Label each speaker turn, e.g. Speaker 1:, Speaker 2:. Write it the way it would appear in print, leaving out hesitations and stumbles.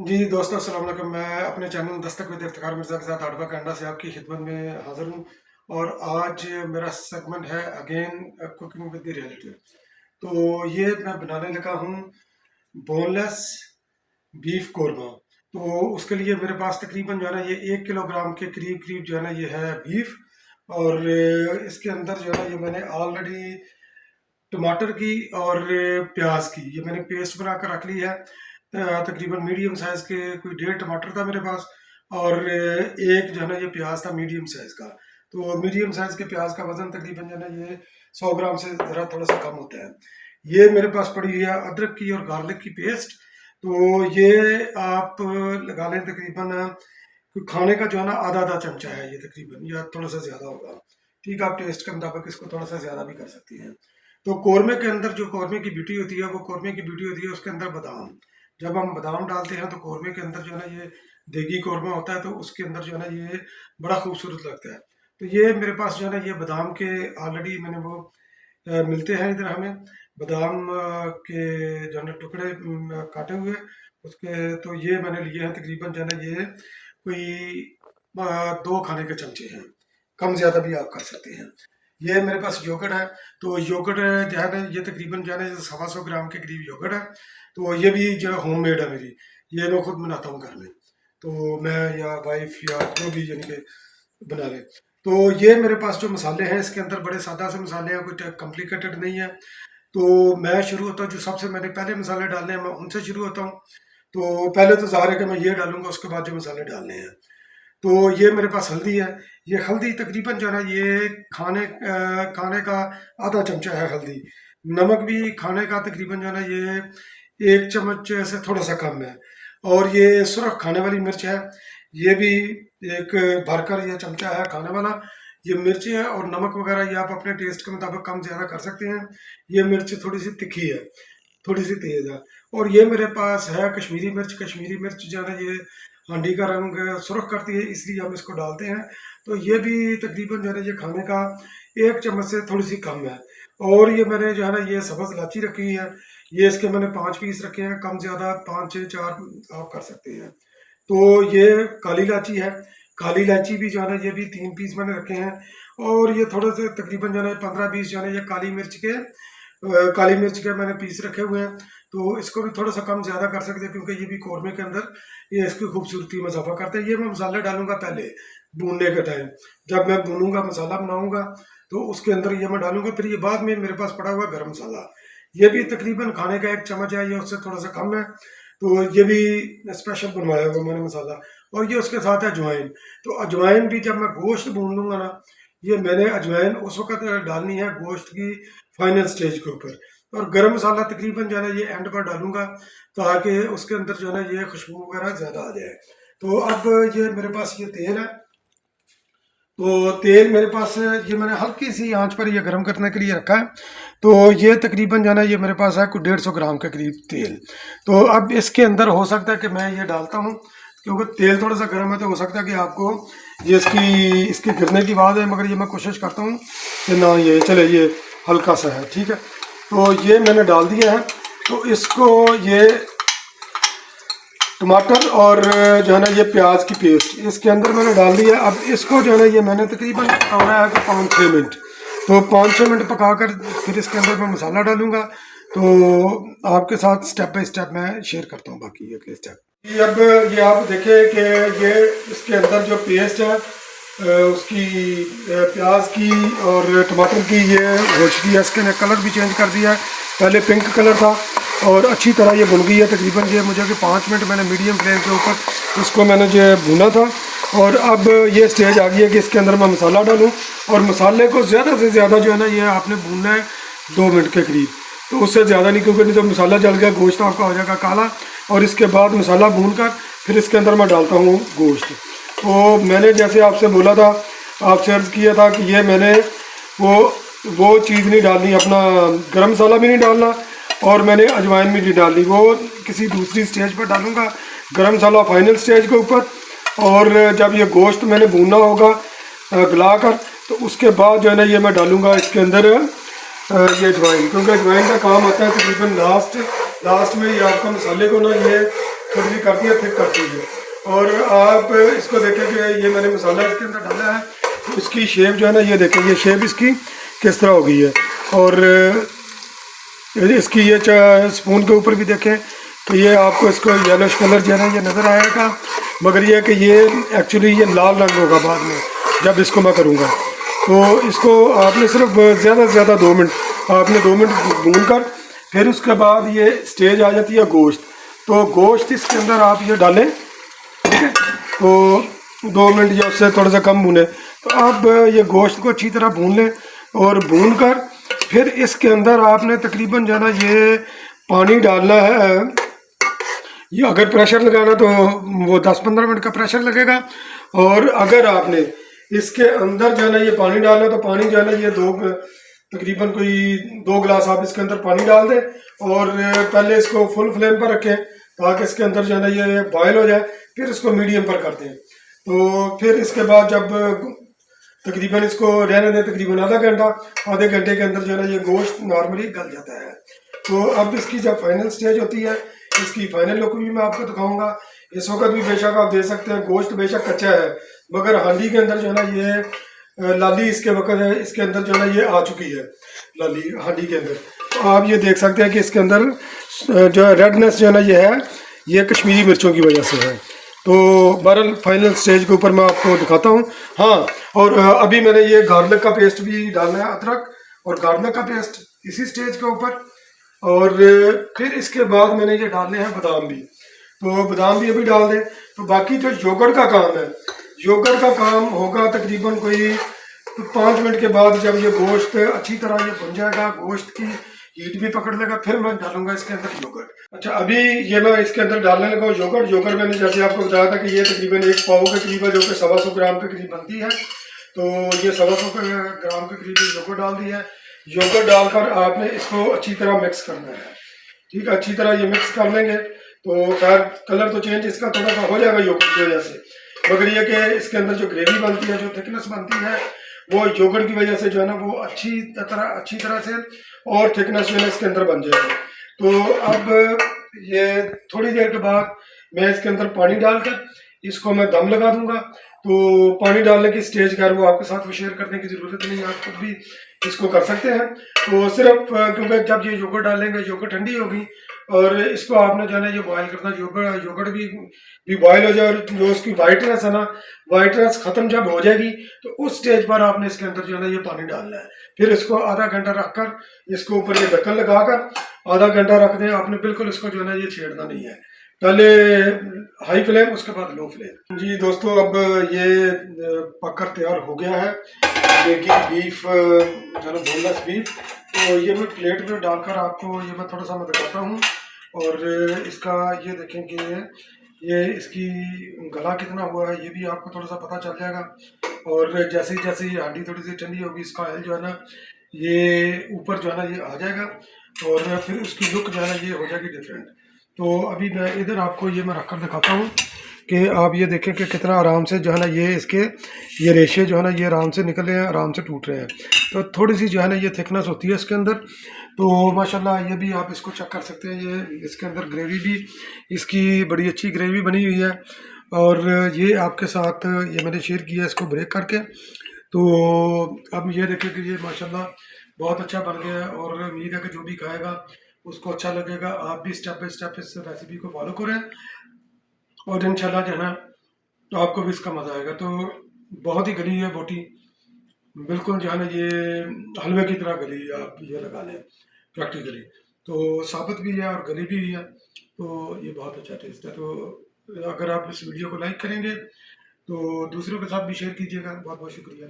Speaker 1: जी दोस्तों अस्सलाम वालेकुम। मैं अपने चैनल दस्तक विद इफ्तिखार मिर्ज़ा के साथ आडवा कनाडा से आपकी खिदमत में हाज़िर हूँ। और आज मेरा सेगमेंट है again cooking with the relative. तो ये मैं बनाने लगा हूँ बोनलेस बीफ कोरमा। तो उसके लिए मेरे पास तकरीबन जो है ना ये 1 किलोग्राम के करीब करीब जो है ना ये है बीफ। और इसके अंदर जो है ना ये मैंने ऑलरेडी टमाटर की और प्याज की ये मैंने पेस्ट बना कर रख ली है। तकरीबन मीडियम साइज़ के कोई 1.5 टमाटर था मेरे पास। और एक जो है ना ये प्याज था मीडियम साइज़ का। तो मीडियम साइज़ के प्याज का वज़न तकरीबन जो है ना ये 100 ग्राम से ज़रा थोड़ा सा कम होता है। ये मेरे पास पड़ी हुई है अदरक की और गार्लिक की पेस्ट। तो ये आप लगा लें तकरीबन खाने का जो है ना आधा आधा चमचा है ये तकरीबन, या थोड़ा सा ज़्यादा होगा। ठीक है, आप टेस्ट के मुताबिक इसको थोड़ा सा ज़्यादा भी कर सकती हैं। तो कौरमे के अंदर जो कौरमे की ब्यूटी होती है वो कौरमे की ब्यूटी होती है उसके अंदर बादाम। जब हम बादाम डालते हैं तो कौरमे के अंदर जो है ना ये देगी कौरमा होता है, तो उसके अंदर जो है ना ये बड़ा खूबसूरत लगता है। तो ये मेरे पास जो है ना ये बादाम के ऑलरेडी मैंने वो मिलते हैं इधर हमें बादाम के जो है ना टुकड़े काटे हुए उसके। तो ये मैंने लिए हैं तकरीबन जो है ना ये कोई 2 खाने के चमचे हैं। कम ज़्यादा भी आप कर सकते हैं। ये मेरे पास योगर्ट है। तो योगर्ट जो है ना ये तकरीबन जो है ना 125 ग्राम के करीब योगर्ट है। तो ये भी जो होम मेड है मेरी, ये मैं खुद बनाता हूँ घर में। तो मैं या वाइफ या जो भी यानी कि बना ले। तो ये मेरे पास जो मसाले हैं इसके अंदर बड़े सादा से मसाले हैं, कोई कॉम्प्लिकेटेड नहीं है। तो मैं शुरू होता हूँ, जो सबसे मैंने पहले मसाले डालने हैं मैं उनसे शुरू होता हूँ। तो पहले तो ज़ाहिर है कि मैं ये डालूंगा, उसके बाद जो मसाले डालने हैं। तो ये मेरे पास हल्दी है। ये हल्दी तकरीबन जो है ना ये खाने का आधा चमचा है हल्दी। नमक भी खाने का तकरीबन जो है ना ये 1 चम्मच से थोड़ा सा कम है। और ये सुरख खाने वाली मिर्च है। ये भी एक भरकर ये चमचा है खाने वाला। ये मिर्च है और नमक वगैरह ये आप अपने टेस्ट के मुताबिक कम ज़्यादा कर सकते हैं। ये मिर्च थोड़ी सी तिखी है, थोड़ी सी तेज़ है। और ये मेरे पास है कश्मीरी मिर्च। कश्मीरी मिर्च जो है ना ये हांडी का रंग सुर्ख करती है, इसलिए हम इसको डालते हैं। तो ये भी तकरीबन जो है ना ये खाने का 1 चम्मच से थोड़ी सी कम है। और ये मैंने जो है ना ये सब्ज़ इलायची रखी है। ये इसके मैंने 5 पीस रखे हैं, कम ज़्यादा 5 6 4 आप कर सकते हैं। तो ये काली इलायची है। काली इलायची भी जो है ना ये भी 3 पीस मैंने रखे हैं। और ये थोड़े से तकरीबन जो है ना 15 20 जो है ना ये काली मिर्च के मैंने पीस रखे हुए हैं। तो इसको भी थोड़ा सा कम ज़्यादा कर सकते हैं क्योंकि ये भी कौरमे के अंदर ये इसकी खूबसूरती में इजाफा करते हैं। ये मैं मसाले डालूंगा पहले भूनने के टाइम, जब मैं भूनूंगा मसाला बनाऊंगा तो उसके अंदर ये मैं डालूंगा। फिर ये बाद में मेरे पास पड़ा हुआ गरम मसाला, ये भी तकरीबन खाने का 1 चम्मच है, ये उससे थोड़ा सा कम है। तो ये भी स्पेशल बनवाया हुआ मैंने मसाला। और ये उसके साथ है अजवाइन। तो अजवाइन भी जब मैं गोश्त भून लूँगा ना, ये मैंने अजवाइन उस वक्त डालनी है गोश्त की फाइनल स्टेज के ऊपर। और गरम मसाला तकरीबन जो है ना ये एंड पर डालूंगा ताकि उसके अंदर जो है ना ये खुशबू वगैरह ज़्यादा आ जाए। तो अब ये मेरे पास ये तेल है। तो तेल मेरे पास ये मैंने हल्की सी आंच पर ये गर्म करने के लिए रखा है। तो ये तकरीबन जो है ना ये मेरे पास है कुछ 150 ग्राम के करीब तेल। तो अब इसके अंदर हो सकता है कि मैं ये डालता हूँ क्योंकि तेल थोड़ा सा गर्म है, तो हो सकता है कि आपको ये इसके गिरने की आवाज़ है, मगर ये मैं कोशिश करता हूँ कि ना ये चले, ये हल्का सा है। ठीक है, तो ये मैंने डाल दिया है। तो इसको ये टमाटर और जो है ना ये प्याज की पेस्ट इसके अंदर मैंने डाल दिया। अब इसको जो है ना ये मैंने तकरीबन पकाना है कि 5 6 मिनट। तो 5 6 मिनट पकाकर फिर इसके अंदर मैं मसाला डालूंगा। तो आपके साथ स्टेप बाय स्टेप मैं शेयर करता हूँ बाकी अगले स्टेप। ये अब ये आप देखें कि ये इसके अंदर जो पेस्ट है उसकी प्याज की और टमाटर की ये हो चुकी है। इसके कलर भी चेंज कर दिया है, पहले पिंक कलर था और अच्छी तरह ये भुन गई है। तकरीबन ये मुझे कि 5 मिनट मैंने मीडियम फ्लेम के ऊपर इसको मैंने जो भुना था। और अब ये स्टेज आ गई है कि इसके अंदर मैं मसाला डालूं। और मसाले को ज़्यादा से ज़्यादा जो है ना ये आपने भूनना है 2 मिनट के करीब, तो उससे ज़्यादा नहीं, क्योंकि नहीं तो मसाला जल गया गोश्त आपका हो जाएगा काला। और इसके बाद मसाला भून कर फिर इसके अंदर मैं डालता हूँ गोश्त। तो मैंने जैसे आपसे बोला था, आपसे अर्ज़ किया था कि ये मैंने वो चीज़ नहीं डालनी, अपना गरम मसाला भी नहीं डालना और मैंने अजवाइन भी नहीं डालनी, वो किसी दूसरी स्टेज पर डालूंगा। गरम मसाला फाइनल स्टेज के ऊपर। और जब ये गोश्त मैंने भूनना होगा गला कर, तो उसके बाद जो है ना ये मैं डालूंगा इसके अंदर ये अजवाइन, क्योंकि अजवाइन का काम आता है तकरीबन लास्ट में ये आपका मसाले को ना ये थोड़ी सी करती है, थिक करती है। और आप इसको देखें कि ये मैंने मसाला इसके अंदर डाला है, तो इसकी शेप जो है ना, ये देखें ये शेप इसकी किस तरह हो गई है। और इसकी ये स्पून के ऊपर भी देखें तो ये आपको इसको येलोश कलर जो है ना ये नज़र आएगा, मगर ये कि ये एक्चुअली ये लाल रंग होगा बाद में जब इसको मैं करूँगा। तो इसको आपने सिर्फ ज़्यादा से ज़्यादा 2 मिनट आपने 2 मिनट भून कर फिर उसके बाद ये स्टेज आ जाती है गोश्त। तो गोश्त इसके अंदर आप ये डालें, ठीक है। तो 2 मिनट या उससे थोड़ा सा कम भूने, तो आप ये गोश्त को अच्छी तरह भून लें। और भून कर फिर इसके अंदर आपने तकरीबन जो है ना ये पानी डालना है। ये अगर प्रेशर लगाना तो वो 10-15 मिनट का प्रेशर लगेगा। और अगर आपने इसके अंदर जो है ना ये पानी डालना, तो पानी जो है ना ये तकरीबन कोई 2 गिलास आप इसके अंदर पानी डाल दें। और पहले इसको फुल फ्लेम पर रखें ताकि इसके अंदर जो है ना ये बॉयल हो जाए, फिर इसको मीडियम पर कर दें। तो फिर इसके बाद जब तकरीबन इसको रहने दें तकरीबन आधे घंटे के अंदर जो है ना ये गोश्त नॉर्मली गल जाता है। तो अब इसकी जब फाइनल स्टेज होती है, इसकी फाइनल लुक भी मैं आपको दिखाऊंगा। इस वक्त भी बेशक आप देख सकते हैं गोश्त बेशक कच्चा है, मगर हांडी के अंदर जो है ना ये लाली इसके वक्त है, इसके अंदर जो है ना ये आ चुकी है लाली हांडी के अंदर। तो आप ये देख सकते हैं कि इसके अंदर जो है रेडनेस जो है ना ये है, ये कश्मीरी मिर्चों की वजह से है। तो बहरहाल फाइनल स्टेज के ऊपर मैं आपको दिखाता हूँ। हाँ, और अभी मैंने ये गार्लिक का पेस्ट भी डालना है, अदरक और गार्लिक का पेस्ट इसी स्टेज के ऊपर। और फिर इसके बाद मैंने ये डालने हैं बादाम भी, तो बादाम भी अभी डाल दें। तो बाकी जो योगर्ट का काम है, योगर्ट का काम होगा तकरीबन कोई 5 मिनट के बाद। जब ये गोश्त अच्छी तरह ये बन जाएगा, गोश्त की हीट भी पकड़ लेगा, फिर मैं डालूंगा इसके अंदर योगर्ट। अच्छा, अभी ये मैं इसके अंदर डालने लगा योगर्ट। योगर्ट मैंने जैसे आपको बताया था कि ये तकरीबन 1 पाव के करीब है, जो कि 125 ग्राम के करीब बनती है। तो ये 125 ग्राम के करीब योगर्ट डाल दी है। योगर्ट डालकर आपने इसको अच्छी तरह मिक्स करना है, ठीक है। अच्छी तरह ये मिक्स कर लेंगे तो खैर कलर तो चेंज इसका थोड़ा सा हो जाएगा योगर्ट की वजह से, मगर ये कि इसके अंदर जो ग्रेवी बनती है, जो थिकनेस बनती है, वो योगर्ट की वजह से जो है ना वो अच्छी तरह से और थिकनेस जो है इसके अंदर बन जाएगी। तो अब ये थोड़ी देर के बाद मैं इसके अंदर पानी डालकर इसको मैं दम लगा दूंगा। तो पानी डालने की स्टेज का वो आपके साथ शेयर करने की ज़रूरत नहीं, आप खुद भी इसको कर सकते हैं। तो सिर्फ क्योंकि जब ये योगर्ट डालेंगे, योगर्ट ठंडी होगी और इसको आपने जो है ना ये बॉयल करना, योगर्ट भी बॉयल हो जाए और जो उसकी वाइटनेस है ना, वाइटनेस ख़त्म जब हो जाएगी तो उस स्टेज पर आपने इसके अंदर जो है ना ये पानी डालना है। फिर इसको आधा घंटा रखकर इसके ऊपर ये ढक्कन लगाकर आधा घंटा रख दें आपने। बिल्कुल इसको जो है ना ये छेड़ना नहीं है, पहले हाई फ्लेम उसके बाद लो फ्लेम। जी दोस्तों, अब ये पककर तैयार हो गया है बेकिंग बीफ, जो है बोनलेस बीफ। तो ये मैं प्लेट में डालकर आपको ये मैं थोड़ा सा मैं दिखाता हूँ। और इसका ये देखें कि ये इसकी गला कितना हुआ है, ये भी आपको थोड़ा सा पता चल जाएगा। और जैसे जैसे ये हांडी थोड़ी सी ठंडी होगी, इसका ऑयल जो है ना ये ऊपर जो है ना ये आ जाएगा और फिर उसकी लुक जो है ना ये हो जाएगी डिफरेंट। तो अभी मैं इधर आपको ये मैं रखकर दिखाता हूँ कि आप ये देखें कि कितना आराम से जो है ना ये इसके ये रेशे जो है ना ये आराम से निकल रहे हैं, आराम से टूट रहे हैं। तो थोड़ी सी जो है ना ये थिकनेस होती है इसके अंदर। तो माशाल्लाह ये भी आप इसको चेक कर सकते हैं, ये इसके अंदर ग्रेवी भी इसकी बड़ी अच्छी ग्रेवी बनी हुई है। और ये आपके साथ ये मैंने शेयर किया इसको ब्रेक करके। तो अब ये देखें कि ये माशाल्लाह बहुत अच्छा बन गया है और उम्मीद है कि जो भी खाएगा उसको अच्छा लगेगा। आप भी स्टेप बाय स्टेप इस रेसिपी को फॉलो करें और इंशाल्लाह जो है ना तो आपको भी इसका मज़ा आएगा। तो बहुत ही गली है बोटी, बिल्कुल जो है ना ये हलवे की तरह गली है, आप ये लगा लें प्रैक्टिकली। तो साबित भी है और गली भी है, तो ये बहुत अच्छा टेस्ट है। तो अगर आप इस वीडियो को लाइक करेंगे तो दूसरों के साथ भी शेयर कीजिएगा। बहुत बहुत शुक्रिया।